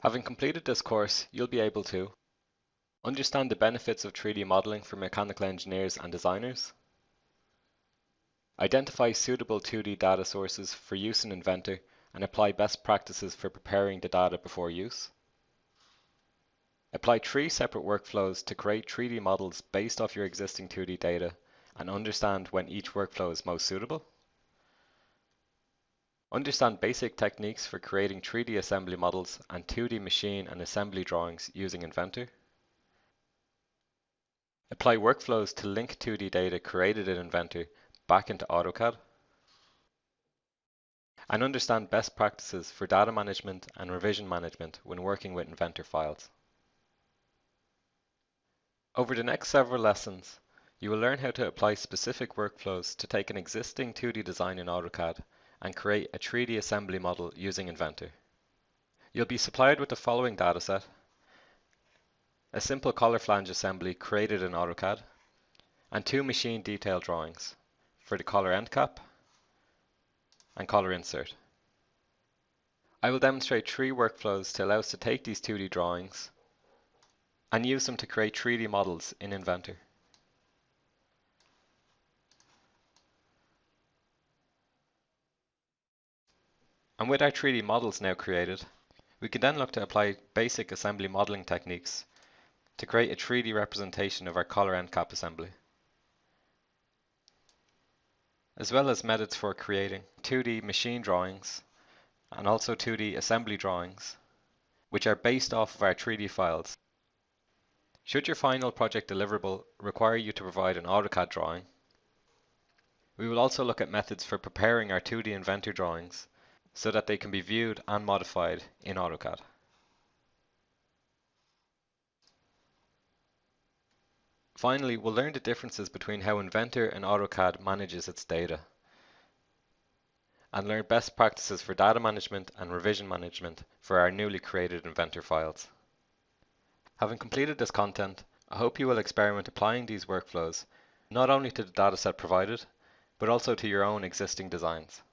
Having completed this course, you'll be able to understand the benefits of 3D modeling for mechanical engineers and designers, identify suitable 2D data sources for use in Inventor and apply best practices for preparing the data before use, apply 3 separate workflows to create 3D models based off your existing 2D data and understand when each workflow is most suitable, understand basic techniques for creating 3D assembly models and 2D machine and assembly drawings using Inventor, apply workflows to link 2D data created in Inventor back into AutoCAD, and understand best practices for data management and revision management when working with Inventor files. Over the next several lessons, you will learn how to apply specific workflows to take an existing 2D design in AutoCAD and create a 3D assembly model using Inventor. You'll be supplied with the following dataset: a simple collar flange assembly created in AutoCAD, and 2 machine detail drawings for the collar end cap and collar insert. I will demonstrate 3 workflows to allow us to take these 2D drawings and use them to create 3D models in Inventor. And with our 3D models now created, we can then look to apply basic assembly modeling techniques to create a 3D representation of our collar end cap assembly, as well as methods for creating 2D machine drawings and also 2D assembly drawings, which are based off of our 3D files. Should your final project deliverable require you to provide an AutoCAD drawing, we will also look at methods for preparing our 2D Inventor drawings so that they can be viewed and modified in AutoCAD. Finally, we'll learn the differences between how Inventor and AutoCAD manages its data, and learn best practices for data management and revision management for our newly created Inventor files. Having completed this content, I hope you will experiment applying these workflows not only to the dataset provided, but also to your own existing designs.